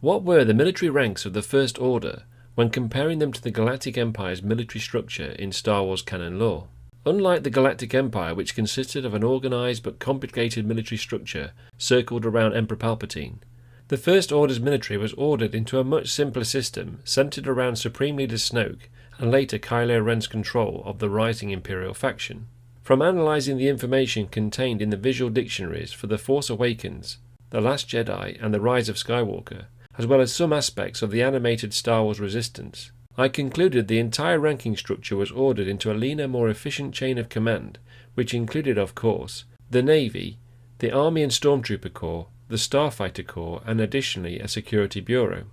What were the military ranks of the First Order when comparing them to the Galactic Empire's military structure in Star Wars canon lore? Unlike the Galactic Empire, which consisted of an organised but complicated military structure circled around Emperor Palpatine, the First Order's military was ordered into a much simpler system centred around Supreme Leader Snoke and later Kylo Ren's control of the rising Imperial faction. From analysing the information contained in the visual dictionaries for The Force Awakens, The Last Jedi and The Rise of Skywalker, as well as some aspects of the animated Star Wars Resistance, I concluded the entire ranking structure was ordered into a leaner, more efficient chain of command, which included, of course, the Navy, the Army and Stormtrooper Corps, the Starfighter Corps, and additionally a Security Bureau.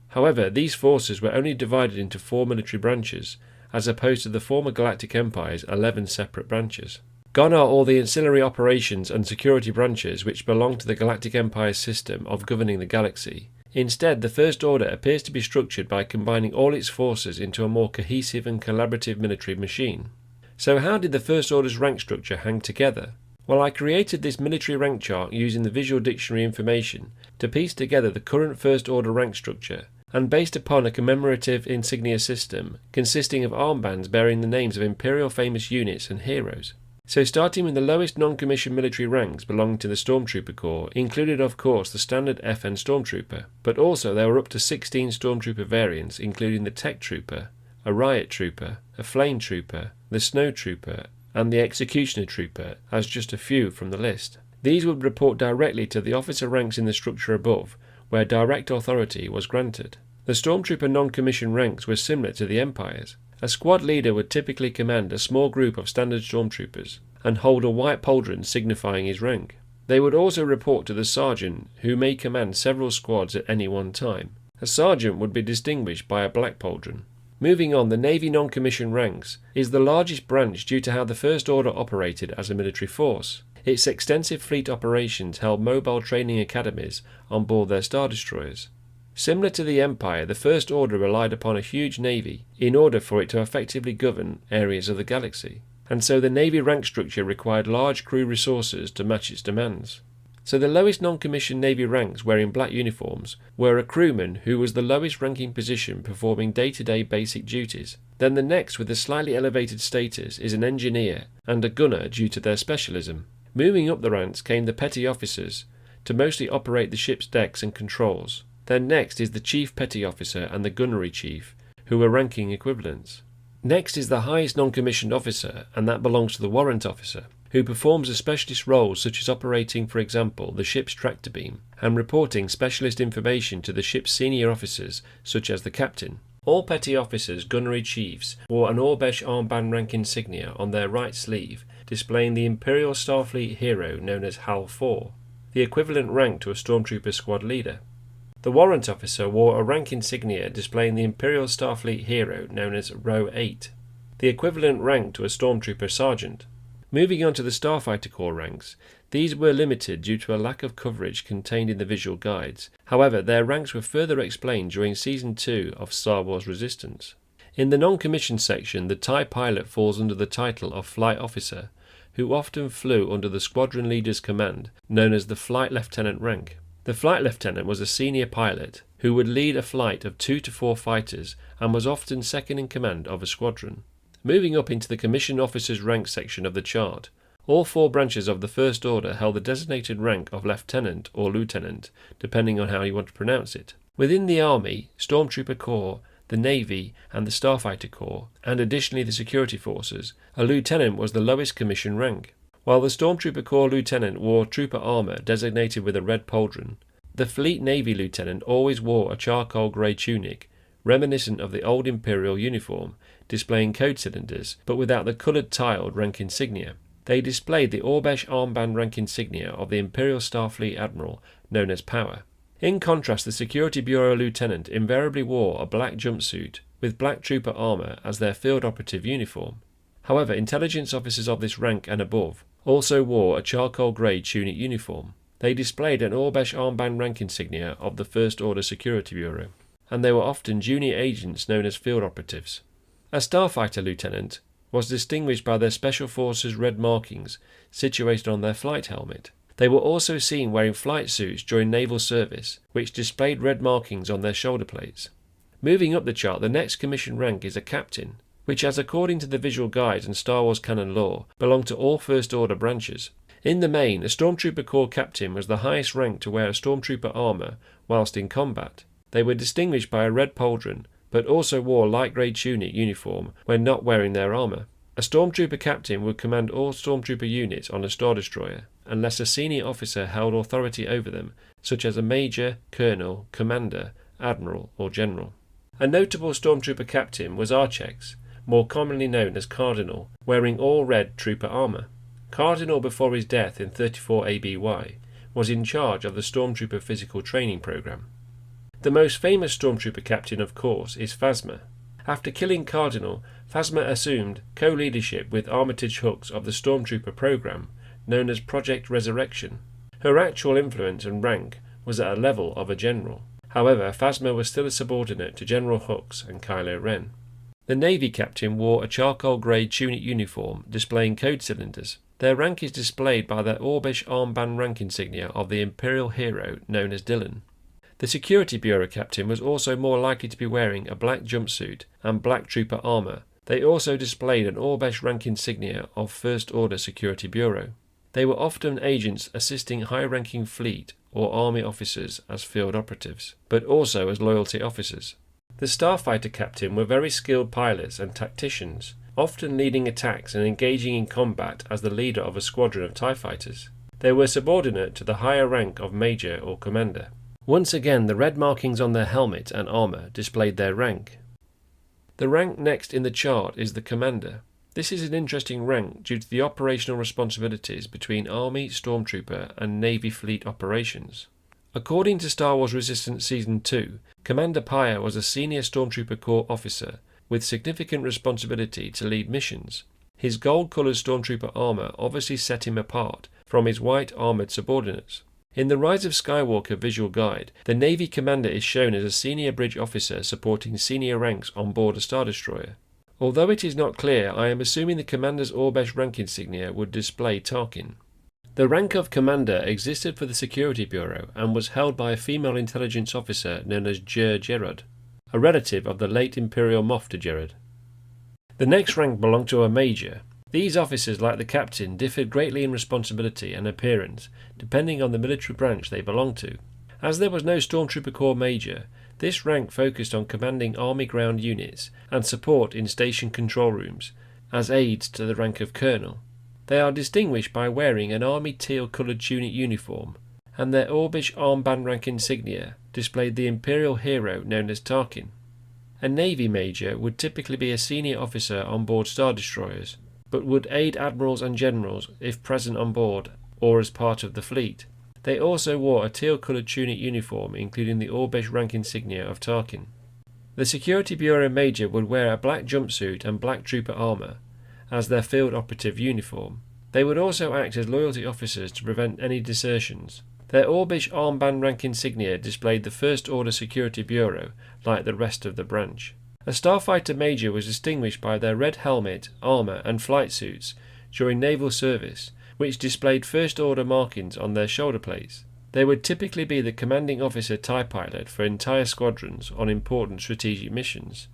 However, these forces were only divided into 4 military branches, as opposed to the former Galactic Empire's 11 separate branches. Gone are all the ancillary operations and security branches which belong to the Galactic Empire's system of governing the galaxy. Instead, the First Order appears to be structured by combining all its forces into a more cohesive and collaborative military machine. So how did the First Order's rank structure hang together? Well, I created this military rank chart using the visual dictionary information to piece together the current First Order rank structure, and based upon a commemorative insignia system consisting of armbands bearing the names of Imperial famous units and heroes. So starting with the lowest non-commissioned military ranks belonging to the Stormtrooper Corps included of course the standard FN Stormtrooper, but also there were up to 16 Stormtrooper variants including the Tech Trooper, a Riot Trooper, a Flame Trooper, the Snow Trooper and the Executioner Trooper as just a few from the list. These would report directly to the officer ranks in the structure above, where direct authority was granted. The Stormtrooper non-commissioned ranks were similar to the Empire's. A squad leader would typically command a small group of standard Stormtroopers and hold a white pauldron signifying his rank. They would also report to the sergeant, who may command several squads at any one time. A sergeant would be distinguished by a black pauldron. Moving on, the Navy non-commissioned ranks is the largest branch due to how the First Order operated as a military force. Its extensive fleet operations held mobile training academies on board their Star Destroyers. Similar to the Empire, the First Order relied upon a huge navy in order for it to effectively govern areas of the galaxy, and so the navy rank structure required large crew resources to match its demands. So the lowest non-commissioned navy ranks wearing black uniforms were a crewman, who was the lowest ranking position performing day-to-day basic duties. Then the next with a slightly elevated status is an engineer and a gunner due to their specialism. Moving up the ranks came the petty officers, to mostly operate the ship's decks and controls. Then next is the Chief Petty Officer and the Gunnery Chief, who were ranking equivalents. Next is the highest non-commissioned officer, and that belongs to the Warrant Officer, who performs a specialist roles such as operating, for example, the ship's tractor beam, and reporting specialist information to the ship's senior officers, such as the Captain. All Petty Officers, Gunnery Chiefs, wore an Orbesh armband rank insignia on their right sleeve, displaying the Imperial Starfleet hero known as HAL 4, the equivalent rank to a Stormtrooper squad leader. The Warrant Officer wore a rank insignia displaying the Imperial Starfleet hero known as Row 8, the equivalent rank to a Stormtrooper Sergeant. Moving on to the Starfighter Corps ranks, these were limited due to a lack of coverage contained in the visual guides. However, their ranks were further explained during Season 2 of Star Wars Resistance. In the non-commissioned section, the TIE pilot falls under the title of Flight Officer, who often flew under the squadron leader's command, known as the Flight Lieutenant rank. The Flight Lieutenant was a senior pilot who would lead a flight of 2 to 4 fighters and was often second in command of a squadron. Moving up into the Commissioned Officers rank section of the chart, all 4 branches of the First Order held the designated rank of Lieutenant or Lieutenant, depending on how you want to pronounce it. Within the Army, Stormtrooper Corps, the Navy and the Starfighter Corps, and additionally the security forces, a Lieutenant was the lowest commissioned rank. While the Stormtrooper Corps Lieutenant wore trooper armour designated with a red pauldron, the Fleet Navy Lieutenant always wore a charcoal grey tunic, reminiscent of the old Imperial uniform, displaying code cylinders, but without the coloured tiled rank insignia. They displayed the Orbesh armband rank insignia of the Imperial Starfleet Admiral, known as Power. In contrast, the Security Bureau Lieutenant invariably wore a black jumpsuit, with black trooper armour as their field operative uniform. However, intelligence officers of this rank and above also wore a charcoal grey tunic uniform. They displayed an Orbesh armband rank insignia of the First Order Security Bureau, and they were often junior agents known as field operatives. A Starfighter Lieutenant was distinguished by their Special Forces red markings situated on their flight helmet. They were also seen wearing flight suits during naval service, which displayed red markings on their shoulder plates. Moving up the chart, the next commissioned rank is a captain, which, as according to the visual guides and Star Wars canon lore, belonged to all First Order branches. In the main, a Stormtrooper Corps captain was the highest rank to wear a Stormtrooper armour whilst in combat. They were distinguished by a red pauldron, but also wore light grey tunic uniform when not wearing their armour. A Stormtrooper captain would command all Stormtrooper units on a Star Destroyer, unless a senior officer held authority over them, such as a Major, Colonel, Commander, Admiral or General. A notable Stormtrooper captain was Archex, more commonly known as Cardinal, wearing all red trooper armour. Cardinal, before his death in 34 ABY, was in charge of the Stormtrooper physical training program. The most famous Stormtrooper captain, of course, is Phasma. After killing Cardinal, Phasma assumed co-leadership with Armitage Hooks of the Stormtrooper program, known as Project Resurrection. Her actual influence and rank was at a level of a general. However, Phasma was still a subordinate to General Hooks and Kylo Ren. The Navy captain wore a charcoal grey tunic uniform displaying code cylinders. Their rank is displayed by their Orbish armband rank insignia of the Imperial hero known as Dylan. The Security Bureau captain was also more likely to be wearing a black jumpsuit and black trooper armour. They also displayed an Orbish rank insignia of First Order Security Bureau. They were often agents assisting high-ranking fleet or army officers as field operatives, but also as loyalty officers. The Starfighter captain were very skilled pilots and tacticians, often leading attacks and engaging in combat as the leader of a squadron of TIE fighters. They were subordinate to the higher rank of Major or Commander. Once again, the red markings on their helmet and armour displayed their rank. The rank next in the chart is the Commander. This is an interesting rank due to the operational responsibilities between Army, Stormtrooper and Navy fleet operations. According to Star Wars Resistance Season 2, Commander Pyre was a senior Stormtrooper Corps officer with significant responsibility to lead missions. His gold-coloured Stormtrooper armour obviously set him apart from his white armoured subordinates. In the Rise of Skywalker visual guide, the Navy commander is shown as a senior bridge officer supporting senior ranks on board a Star Destroyer. Although it is not clear, I am assuming the commander's Orbish rank insignia would display Tarkin. The rank of commander existed for the Security Bureau and was held by a female intelligence officer known as Jer Gerard, a relative of the late Imperial Moff Gerard. The next rank belonged to a Major. These officers, like the captain, differed greatly in responsibility and appearance, depending on the military branch they belonged to. As there was no Stormtrooper Corps Major, this rank focused on commanding Army ground units and support in station control rooms, as aides to the rank of Colonel. They are distinguished by wearing an Army teal-coloured tunic uniform, and their Orbish armband rank insignia displayed the Imperial hero known as Tarkin. A Navy Major would typically be a senior officer on board Star Destroyers, but would aid admirals and generals if present on board or as part of the fleet. They also wore a teal-coloured tunic uniform including the Orbish rank insignia of Tarkin. The Security Bureau Major would wear a black jumpsuit and black trooper armour as their field operative uniform. They would also act as loyalty officers to prevent any desertions. Their Orbish armband rank insignia displayed the First Order Security Bureau like the rest of the branch. A Starfighter Major was distinguished by their red helmet, armour and flight suits during naval service, which displayed First Order markings on their shoulder plates. They would typically be the commanding officer TIE pilot for entire squadrons on important strategic missions.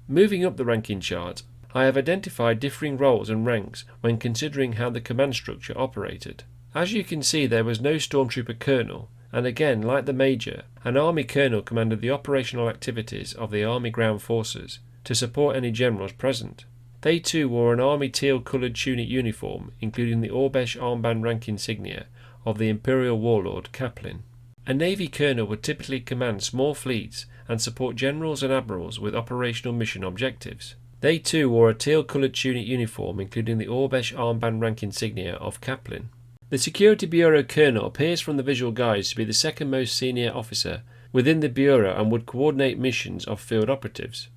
Moving up the ranking chart, I have identified differing roles and ranks when considering how the command structure operated. As you can see, there was no Stormtrooper Colonel, and again, like the Major, an Army Colonel commanded the operational activities of the Army Ground Forces to support any generals present. They too wore an Army teal-coloured tunic uniform, including the Orbish armband rank insignia of the Imperial warlord Kaplan. A Navy Colonel would typically command small fleets and support generals and admirals with operational mission objectives. They too wore a teal-coloured tunic uniform, including the Orbish armband rank insignia of Kaplan. The Security Bureau Colonel appears from the visual guides to be the second most senior officer within the Bureau and would coordinate missions of field operatives.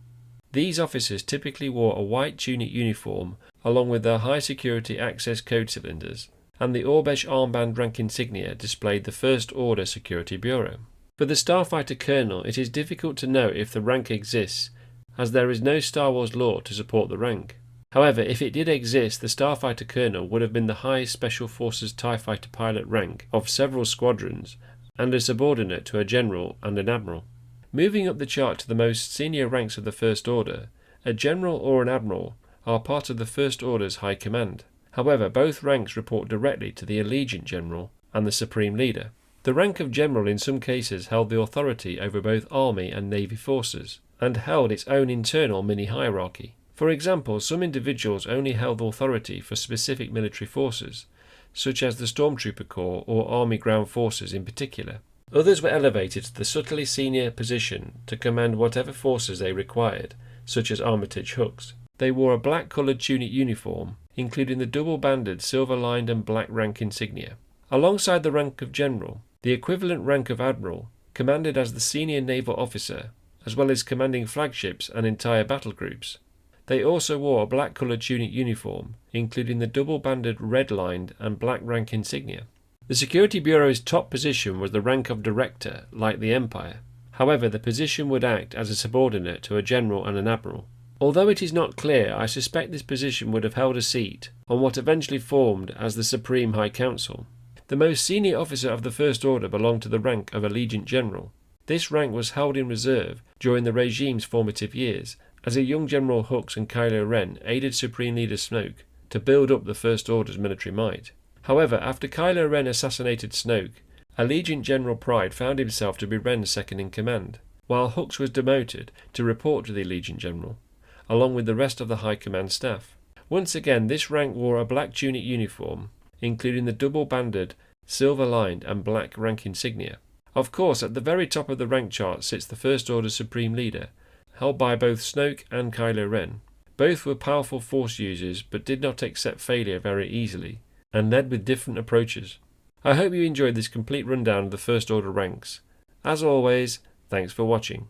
These officers typically wore a white tunic uniform along with their high security access code cylinders, and the Orbish armband rank insignia displayed the First Order Security Bureau. For the Starfighter Colonel, it is difficult to know if the rank exists, as there is no Star Wars lore to support the rank. However, if it did exist, the Starfighter Colonel would have been the highest Special Forces TIE Fighter pilot rank of several squadrons, and a subordinate to a general and an admiral. Moving up the chart to the most senior ranks of the First Order, a general or an admiral are part of the First Order's high command. However, both ranks report directly to the Allegiant General and the Supreme Leader. The rank of general in some cases held the authority over both army and navy forces, and held its own internal mini-hierarchy. For example, some individuals only held authority for specific military forces, such as the Stormtrooper Corps or Army Ground Forces in particular. Others were elevated to the subtly senior position to command whatever forces they required, such as Armitage Hooks. They wore a black-coloured tunic uniform, including the double-banded silver-lined and black rank insignia. Alongside the rank of general, the equivalent rank of admiral commanded as the senior naval officer, as well as commanding flagships and entire battle groups. They also wore a black-coloured tunic uniform, including the double-banded red-lined and black rank insignia. The Security Bureau's top position was the rank of Director, like the Empire. However, the position would act as a subordinate to a general and an admiral. Although it is not clear, I suspect this position would have held a seat on what eventually formed as the Supreme High Council. The most senior officer of the First Order belonged to the rank of Allegiant General. This rank was held in reserve during the regime's formative years, as a young General Hux and Kylo Ren aided Supreme Leader Snoke to build up the First Order's military might. However, after Kylo Ren assassinated Snoke, Allegiant General Pryde found himself to be Ren's second-in-command, while Hux was demoted to report to the Allegiant General, along with the rest of the High Command staff. Once again, this rank wore a black tunic uniform, including the double-banded, silver-lined and black rank insignia. Of course, at the very top of the rank chart sits the First Order's Supreme Leader, held by both Snoke and Kylo Ren. Both were powerful Force users, but did not accept failure very easily, and led with different approaches. I hope you enjoyed this complete rundown of the First Order ranks. As always, thanks for watching.